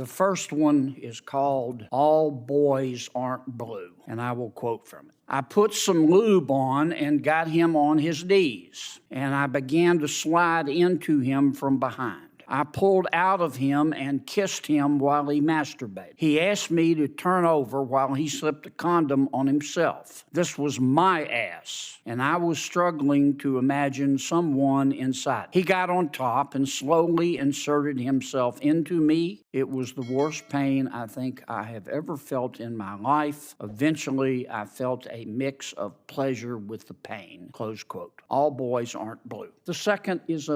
The first one is called All Boys Aren't Blue, and I will quote from it. I put some lube on and got him on his knees, and I began to slide into him from behind. I pulled out of him and kissed him while he masturbated. He asked me to turn over while he slipped a condom on himself. This was my ass, and I was struggling to imagine someone inside. He got on top and slowly inserted himself into me. It was the worst pain I think I have ever felt in my life. Eventually, I felt a mix of pleasure with the pain. Close quote. All Boys Aren't Blue. The second is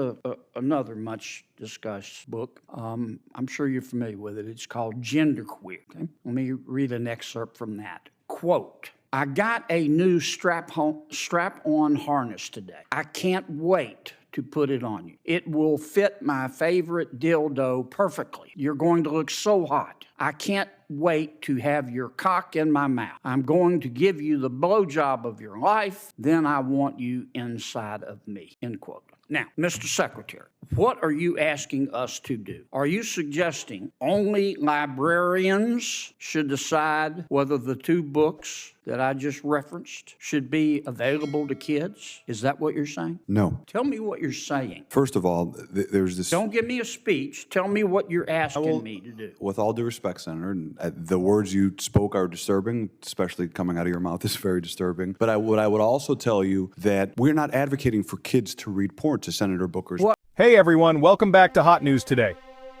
another much discussed book. I'm sure you're familiar with it. It's called Genderqueer. Okay? Let me read an excerpt from that. Quote, I got a new strap-on harness today. I can't wait to put it on you. It will fit my favorite dildo perfectly. You're going to look so hot. I can't wait to have your cock in my mouth. I'm going to give you the blowjob of your life. Then I want you inside of me. End quote. Now, Mr. Secretary, what are you asking us to do? Are you suggesting only librarians should decide whether the two books that I just referenced should be available to kids? Is that what you're saying? No. Tell me what you're saying. First of all, there's this... Don't give me a speech. Tell me what you're asking me to do. With all due respect, Senator, the words you spoke are disturbing, especially coming out of your mouth is very disturbing. But what I would also tell you that we're not advocating for kids to read porn, to Senator Booker's... What? Hey everyone, welcome back to Hot News Today.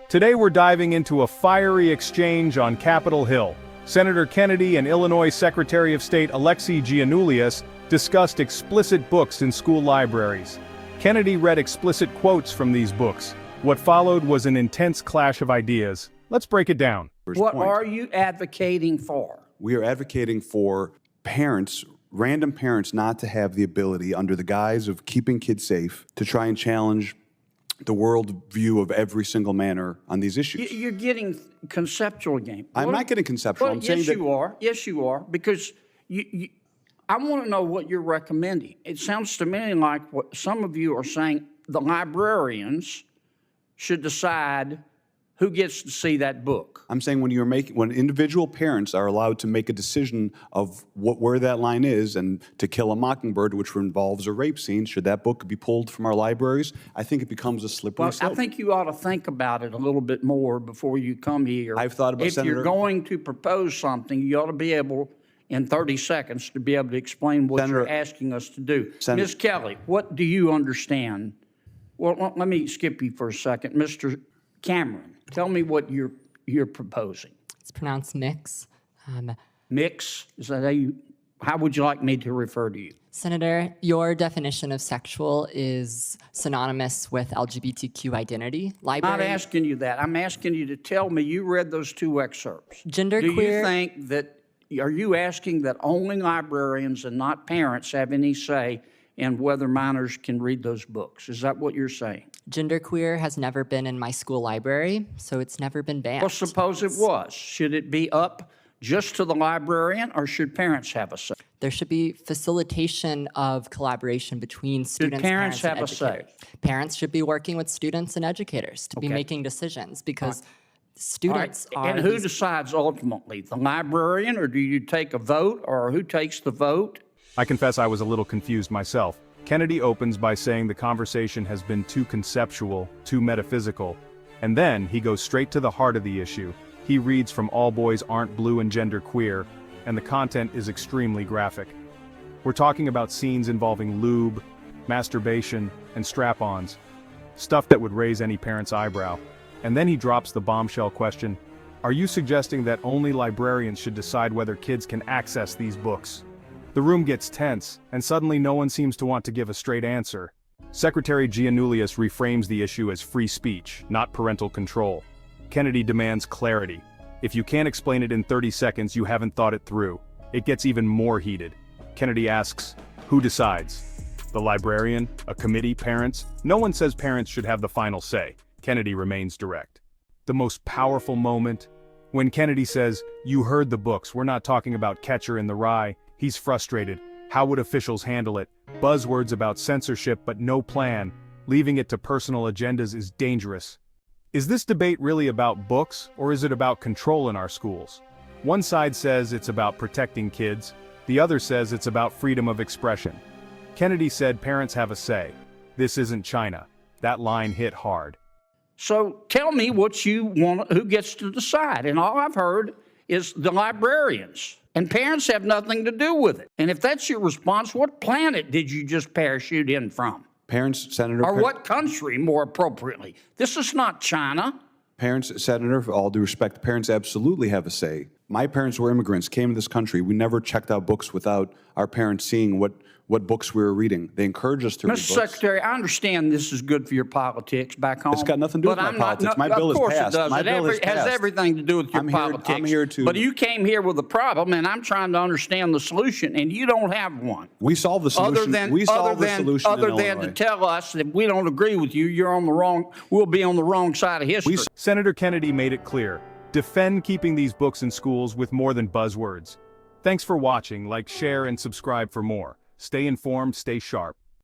Today we're diving into a fiery exchange on Capitol Hill. Senator Kennedy and Illinois Secretary of State Alexi Giannoulias discussed explicit books in school libraries. Kennedy read explicit quotes from these books. What followed was an intense clash of ideas. Let's break it down. What are you advocating for? We are advocating for parents, random parents, not to have the ability, under the guise of keeping kids safe, to try and challenge the world view of every single manner on these issues. You're getting conceptual game. I'm not getting conceptual. I'm saying that... you are. Yes, you are. Because I want to know what you're recommending. It sounds to me like what some of you are saying, the librarians should decide who gets to see that book. I'm saying when individual parents are allowed to make a decision of where that line is, and To Kill a Mockingbird, which involves a rape scene, should that book be pulled from our libraries? I think it becomes a slippery slope. I think you ought to think about it a little bit more before you come here. I've thought about, Senator, if you're going to propose something, you ought to be able, in 30 seconds, to be able to explain what you're asking us to do. Ms. Kelly, what do you understand? Well, let me skip you for a second. Mr. Cameron, tell me what you're proposing. It's pronounced mix. Mix? Is that how would you like me to refer to you? Senator, your definition of sexual is synonymous with LGBTQ identity. I'm not asking you that. I'm asking you to tell me you read those two excerpts. Genderqueer. Do you think that, are you asking that only librarians and not parents have any say in whether minors can read those books? Is that what you're saying? Genderqueer has never been in my school library, so it's never been banned. Well, suppose it was. Should it be up just to the librarian, or should parents have a say? There should be facilitation of collaboration between students, parents have and a say? educators. Parents should be working with students and educators to be making decisions, because students are... And who decides ultimately? The librarian, or do you take a vote, or who takes the vote? I confess I was a little confused myself. Kennedy opens by saying the conversation has been too conceptual, too metaphysical, and then he goes straight to the heart of the issue. He reads from All Boys Aren't Blue and Genderqueer, and the content is extremely graphic. We're talking about scenes involving lube, masturbation, and strap-ons, stuff that would raise any parent's eyebrow. And then he drops the bombshell question, are you suggesting that only librarians should decide whether kids can access these books? The room gets tense, and suddenly no one seems to want to give a straight answer. Secretary Giannoulias reframes the issue as free speech, not parental control. Kennedy demands clarity. If you can't explain it in 30 seconds, you haven't thought it through. It gets even more heated. Kennedy asks, who decides? The librarian? A committee? Parents? No one says parents should have the final say. Kennedy remains direct. The most powerful moment? When Kennedy says, you heard the books, we're not talking about Catcher in the Rye. He's frustrated. How would officials handle it? Buzzwords about censorship but no plan. Leaving it to personal agendas is dangerous. Is this debate really about books, or is it about control in our schools? One side says it's about protecting kids, the other says it's about freedom of expression. Kennedy said parents have a say. This isn't China. That line hit hard. So tell me what you want, who gets to decide. And all I've heard is the librarians. And parents have nothing to do with it. And if that's your response, what planet did you just parachute in from? Parents, Senator. Or what country, more appropriately? This is not China. Parents, Senator, for all due respect, parents absolutely have a say. My parents were immigrants, came to this country. We never checked out books without our parents seeing what books we were reading. They encouraged us to read books. Mr. Secretary, I understand this is good for your politics back home. It's got nothing to do with my politics. My bill is passed. Of course it does. My bill is It has passed. everything to do with your politics. I'm here to. But you came here with a problem, and I'm trying to understand the solution, and you don't have one. We solved the solution. Other than to tell us that we don't agree with you, we'll be on the wrong side of history. Senator Kennedy made it clear. Defend keeping these books in schools with more than buzzwords. Thanks for watching. Like, share, and subscribe for more. Stay informed, stay sharp.